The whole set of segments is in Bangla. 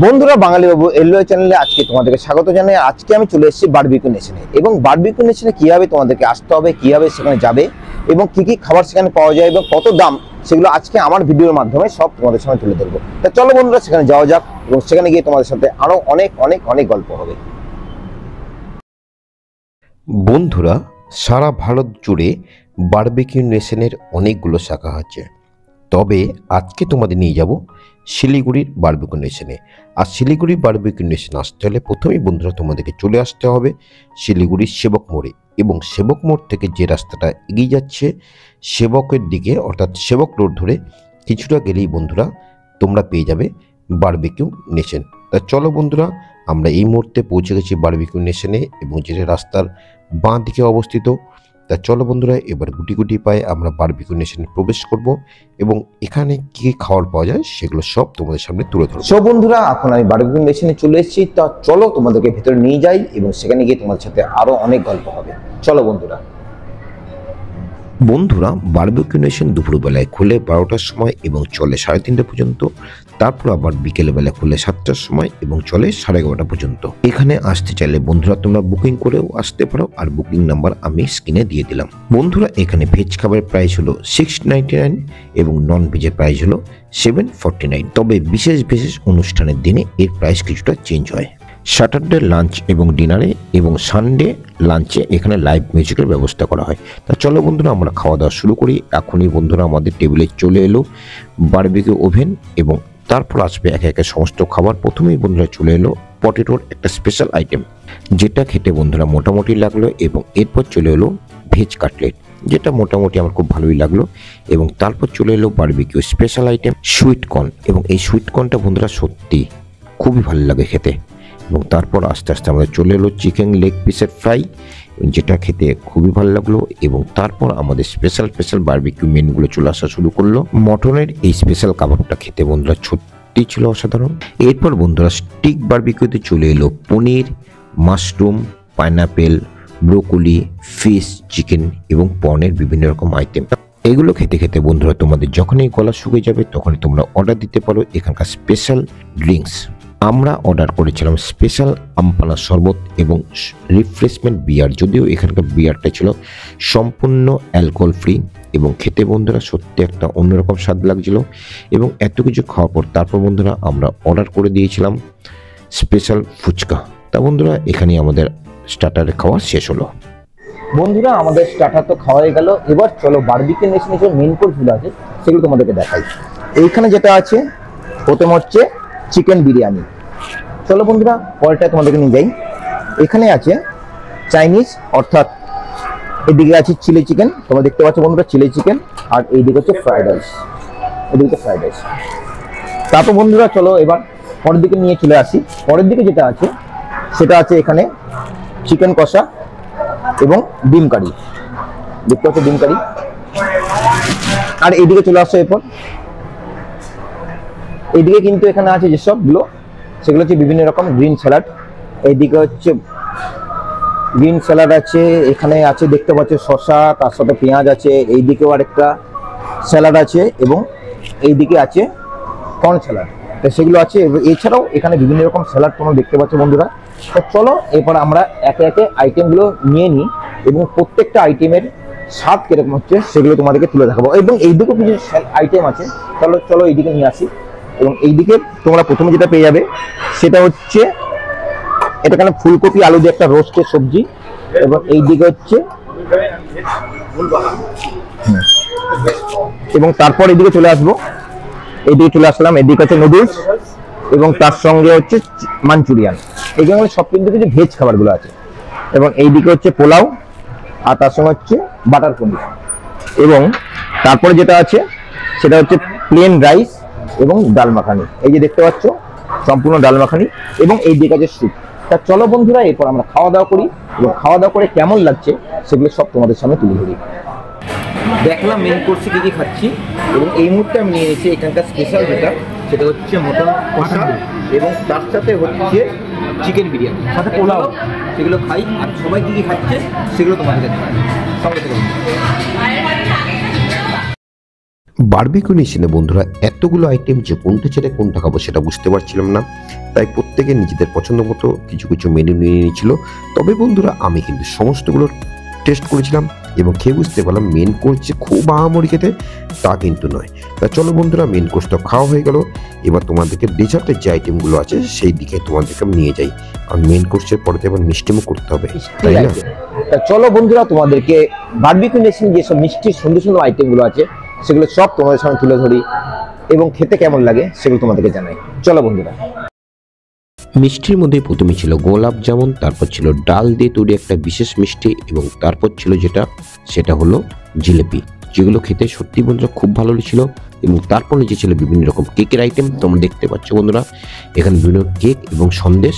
বন্ধুরা, বাঙালি বাবু এলওয়ে চ্যানেলে আজকে তোমাদেরকে স্বাগত জানাই। আজকে আমি চলে এসেছি বারবিকিউ নেশনে, এবং বারবিকিউ নেশনে কিভাবে তোমাদেরকে আসতে হবে, কিভাবে সেখানে যাবে এবং কি কি খাবার সেখানে পাওয়া যায় এবং কত দাম, সেগুলো আজকে আমার ভিডিওর মাধ্যমে সব তোমাদের সামনে তুলে ধরবো। তা চলো বন্ধুরা, সেখানে যাওয়া যাক এবং সেখানে গিয়ে তোমাদের সাথে আরো অনেক অনেক অনেক গল্প হবে। বন্ধুরা, সারা ভারত জুড়ে বারবিকিউ নেশনের অনেকগুলো শাখা আছে, তবে আজকে তোমাদের নিয়ে যাব শিলিগুড়ির বারবিকিউ নেশনে। আর শিলিগুড়ির বারবিকিউ নেশন আসতে হলে প্রথমেই বন্ধুরা তোমাদেরকে চলে আসতে হবে শিলিগুড়ির সেবক মোড়ে, এবং সেবক মোড় থেকে যে রাস্তাটা এগিয়ে যাচ্ছে সেবকের দিকে, অর্থাৎ সেবক রোড ধরে কিছুটা গেলেই বন্ধুরা তোমরা পেয়ে যাবে বারবিকিউ নেশন। তা চলো বন্ধুরা, আমরা এই মুহূর্তে পৌঁছে গেছি বারবিকিউ নেশনে, এবং যেটা রাস্তার বাঁ দিকে অবস্থিত। তা চলো বন্ধুরা, এবার গুটি গুটি পায়ে আমরা বারবিকিউ নেশনে প্রবেশ করব এবং এখানে কি খাবার পাওয়া যায় সেগুলো সব তোমাদের সামনে তুলে ধরবো। সো বন্ধুরা, এখন আমি বারবিকিউ নেশনে চলে এসেছি। তা চলো তোমাদেরকে ভেতরে নিয়ে যাই এবং সেখানে গিয়ে তোমাদের সাথে আরো অনেক গল্প হবে। চলো বন্ধুরা। বন্ধুরা, বারবিকিউ নেশন দুপুরবেলায় খুলে 12টার সময় এবং চলে 3:30 পর্যন্ত। তারপর আবার বিকেলবেলা খুলে 7টার সময় এবং চলে 11:30 পর্যন্ত। এখানে আসতে চাইলে বন্ধুরা তোমরা বুকিং করেও আসতে পারো, আর বুকিং নাম্বার আমি স্ক্রিনে দিয়ে দিলাম। বন্ধুরা, এখানে ভেজ খাবারের প্রাইস হলো 699 এবং নন ভেজের প্রাইস হলো 749। তবে বিশেষ বিশেষ অনুষ্ঠানের দিনে এর প্রাইস কিছুটা চেঞ্জ হয়। স্যাটারডে লাঞ্চ এবং ডিনারে এবং সানডে লাঞ্চে এখানে লাইভ মিউজিকের ব্যবস্থা করা হয়। তা চলো বন্ধুরা, আমরা খাওয়া দাওয়া শুরু করি। এখনই বন্ধুরা আমাদের টেবিলে চলে এলো বারবিকিউ ওভেন, এবং তারপর আসবে একে একে সমস্ত খাবার। প্রথমেই বন্ধুরা চলে এলো পটেটোর একটা স্পেশাল আইটেম, যেটা খেতে বন্ধুরা মোটামুটি লাগলো, এবং এরপর চলে এলো ভেজ কাটলেট, যেটা মোটামুটি আমার খুব ভালোই লাগলো। এবং তারপর চলে এলো barbecue special item sweet corn, এবং এই সুইট কর্নটা বন্ধুরা সত্যি খুবই ভালো লাগে খেতে। এবং তারপর আস্তে আস্তে আমাদের চলে এলো চিকেন লেগ পিসের ফ্রাই, যেটা খেতে খুবই ভালো লাগলো। এবং তারপর আমাদের স্পেশাল স্পেশাল বারবিকিউ মেনুগুলো চলে আসা শুরু করলো। মটনের এই স্পেশাল কাবাবটা খেতে বন্ধুরা সত্যি ছিল অসাধারণ। এরপর বন্ধুরা স্টিক বারবিকিউতে চলে এলো paneer, mushroom, pineapple, broccoli, fish, chicken এবং পর্নের বিভিন্ন রকম আইটেম। এগুলো খেতে খেতে বন্ধুরা তোমাদের যখনই গলা শুকিয়ে যাবে তখনই তোমরা অর্ডার দিতে পারো এখানকার স্পেশাল ড্রিঙ্কস। আমরা অর্ডার করেছিলাম স্পেশাল আমপানা শরবত এবং রিফ্রেশমেন্ট বিয়ার, যদিও এখানকার বিয়ারটা ছিল সম্পূর্ণ অ্যালকোহল ফ্রি, এবং খেতে বন্ধুরা সত্যি একটা অন্যরকম স্বাদ লাগছিল। এবং এত কিছু খাওয়ার পর তারপর বন্ধুরা আমরা অর্ডার করে দিয়েছিলাম স্পেশাল ফুচকা। তা বন্ধুরা, এখানেই আমাদের স্টার্টারে খাওয়া শেষ হলো। বন্ধুরা, আমাদের স্টার্টার তো খাওয়া হয়ে গেল। এবার চলো বারবিকিউ নেশনে যে মেন কোর্সগুলো আছে সেগুলো তোমাদেরকে দেখাই। এইখানে যেটা আছে প্রথম হচ্ছে চিকেন বিরিয়ানি। চলো বন্ধুরা, পরেরটা তোমাদেরকে নিয়ে যাই। এখানে আছে চাইনিজ, অর্থাৎ এদিকে আছে চিলি চিকেন, তোমরা দেখতে পাচ্ছ বন্ধুরা চিলি চিকেন, আর এইদিকে হচ্ছে ফ্রাইড রাইস, এদিকে ফ্রাইড রাইস। তারপর বন্ধুরা চলো এবার পরের দিকে নিয়ে চলে আসি। পরের দিকে যেটা আছে সেটা আছে এখানে চিকেন কষা এবং ডিম কারি, দেখতে পাচ্ছ ডিম কারি। আর এইদিকে চলে আসছে এরপর এইদিকে কিন্তু এখানে আছে যেসবগুলো সেগুলো হচ্ছে বিভিন্ন রকম গ্রিন স্যালাড। এইদিকে হচ্ছে গ্রিন স্যালাড আছে, এখানে আছে দেখতে পাচ্ছ শসা, তার সাথে পেঁয়াজ আছে। এইদিকেও আরেকটা স্যালাড আছে এবং এইদিকে আছে কর্ন স্যালাড, তো সেগুলো আছে। এছাড়াও এখানে বিভিন্ন রকম স্যালাড তোমরা দেখতে পাচ্ছ বন্ধুরা। তো চলো এরপর আমরা একে একে আইটেমগুলো নিয়ে নিই এবং প্রত্যেকটা আইটেমের স্বাদ কিরকম হচ্ছে সেগুলো তোমাদেরকে তুলে দেখাবো। এবং এইদিকেও কিছু আইটেম আছে, চলো চলো এইদিকে নিয়ে আসি। এবং এইদিকে তোমরা প্রথমে যেটা পেয়ে যাবে সেটা হচ্ছে এটা এখানে ফুলকপি আলু দিয়ে একটা রোস্টের সবজি, এবং এইদিকে হচ্ছে এবং তারপর এইদিকে চলে আসবো, এইদিকে চলে আসলাম, এদিকে হচ্ছে নুডলস এবং তার সঙ্গে হচ্ছে মাঞ্চুরিয়ান। এগুলো সব কিন্তু কিছু ভেজ খাবারগুলো আছে। এবং এইদিকে হচ্ছে পোলাও, আর তার সঙ্গে হচ্ছে বাটার পনির। এবং তারপরে যেটা আছে সেটা হচ্ছে প্লেন রাইস এবং ডাল মাখানি, এই যে দেখতে পাচ্ছ সম্পূর্ণ ডাল মাখানি, এবং এই দিকে আছে স্যুপ। তা চলো বন্ধুরা এরপর আমরা খাওয়া দাওয়া করি, এবং খাওয়া দাওয়া করে কেমন লাগছে সেগুলো সব তোমাদের সামনে তুলে ধরি। দেখলাম মেন কোর্সে কি কি খাচ্ছি, এবং এই মুহূর্তে আমি নিয়ে এসেছি এখানকার স্পেশাল যেটা সেটা হচ্ছে মটন কষা, এবং তার সাথে হচ্ছে চিকেন বিরিয়ানি, সাথে পোলাও। সেগুলো খাই, আর সবাই কি কি খাচ্ছে সেগুলো তোমাদের দেখাই। সঙ্গে থেকে বারবিকিউ নেশনে বন্ধুরা এতগুলো আইটেম যে কোনটা ছেড়ে কোনটা খাবো সেটা বুঝতে পারছিলাম না, তাই প্রত্যেকে নিজেদের পছন্দ মতো কিছু কিছু মেনু নিয়ে নিয়েছিল। তবে বন্ধুরা আমি কিন্তু সমস্তগুলো টেস্ট করেছিলাম এবং খেয়ে বুঝতে পারলাম মেন কোর্স যে খুব আহামরি খেতে তা কিন্তু নয়। তা চলো বন্ধুরা, মেন কোর্স তো খাওয়া হয়ে গেল, এবার তোমাদেরকে ডেজার্টের যে আইটেমগুলো আছে সেই দিকে তোমাদেরকে নিয়ে যাই, কারণ মেন কোর্সের পরে এবার মিষ্টিমও করতে হবে, তাই না? তা চলো বন্ধুরা, তোমাদেরকে বারবিকিউ নেশন যেসব মিষ্টির সুন্দর সুন্দর আইটেমগুলো আছে সেগুলো সব তোমাদের সামনে তুলে ধরি এবং খেতে কেমন লাগে সেগুলো তোমাদেরকে জানাই। চলো বন্ধুরা। মিষ্টির মধ্যে প্রথমে ছিল গোলাপ জামুন, তারপর ছিল ডাল দিয়ে তৈরি একটা বিশেষ মিষ্টি এবং তারপর ছিল সেটা হলো জিলেপি, যেগুলো খেতে সত্যি বন্ধুরা খুব ভালো ছিল। এবং তারপর নিচে ছিল বিভিন্ন রকম কেকের আইটেম, তোমরা দেখতে পাচ্ছ বন্ধুরা এখানে বিভিন্ন কেক এবং সন্দেশ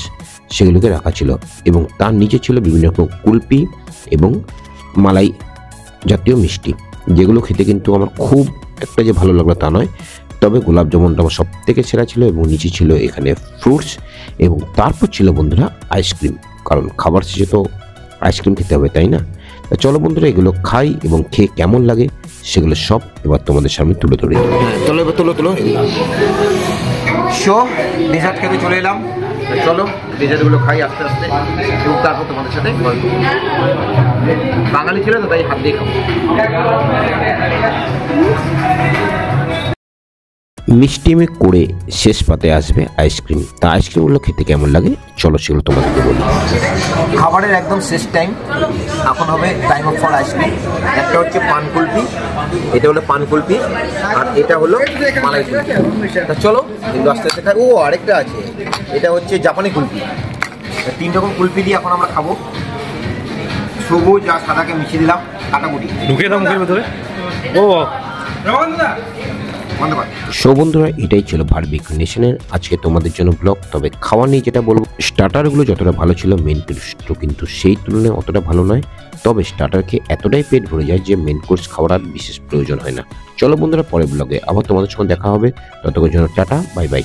সেগুলোকে রাখা ছিল। এবং তার নিচে ছিল বিভিন্ন রকম কুলপি এবং মালাই জাতীয় মিষ্টি, যেগুলো খেতে কিন্তু আমার খুব একটা যে ভালো লাগলো তা নয়, তবে গোলাপ জামুনটা আমার সব থেকে সেরা ছিল। এবং নিচে ছিল এখানে ফ্রুটস এবং তারপর ছিল বন্ধুরা আইসক্রিম, কারণ খাবার শেষে তো আইসক্রিম খেতে হবে, তাই না? তা চলো বন্ধুরা এগুলো খাই এবং খেয়ে কেমন লাগে সেগুলো সব এবার তোমাদের সামনে তুলে ধরি। চলো এবার তুলো শো ডেজার্ট খেতে চলে এলাম। চলো ডেজার্টগুলো খাই আস্তে আস্তে এবং তারপর তোমাদের সাথে গল্প। বাঙালি ছিল তো তাই হাত দিয়ে খাবো। মিষ্টিমে করে শেষ পাতে আসবে আইসক্রিম। তা আইসক্রিমগুলো খেতে কেমন লাগে চলো সেগুলো তোমাদেরকে বলি। খাবারের একদম শেষ টাইম, এখন হবে টাইম অফ ফর আইসক্রিম। একটা হচ্ছে পান কুলফি, এটা হলো পান কুলফি, আর এটা হলো মালাই কুলফি। তা চলো কিন্তু আস্তে আস্তে খাই। ও আরেকটা আছে, এটা হচ্ছে জাপানি কুলফি। 3 রকম কুলফি দিয়ে এখন আমরা খাবো। সবুজ আর সাদাকে মিশিয়ে দিলাম, কাটাকুটি ঢুকে দাও মুখের ভেতরে। ও সো বন্ধুরা এটাই ছিল বারবিকিউ নেশনের আজকে তোমাদের জন্য ব্লগ। তবে খাওয়া নিয়ে যেটা বলবো, স্টার্টারগুলো যতটা ভালো ছিল মেন কোর্স কিন্তু সেই তুলনায় অতটা ভালো নয়। তবে স্টার্টার খেয়ে এতটাই পেট ভরে যায় যে মেন কোর্স খাওয়ার আর বিশেষ প্রয়োজন হয় না। চলো বন্ধুরা পরের ব্লগে আবার তোমাদের সঙ্গে দেখা হবে, ততক্ষণের জন্য টাটা, বাই বাই।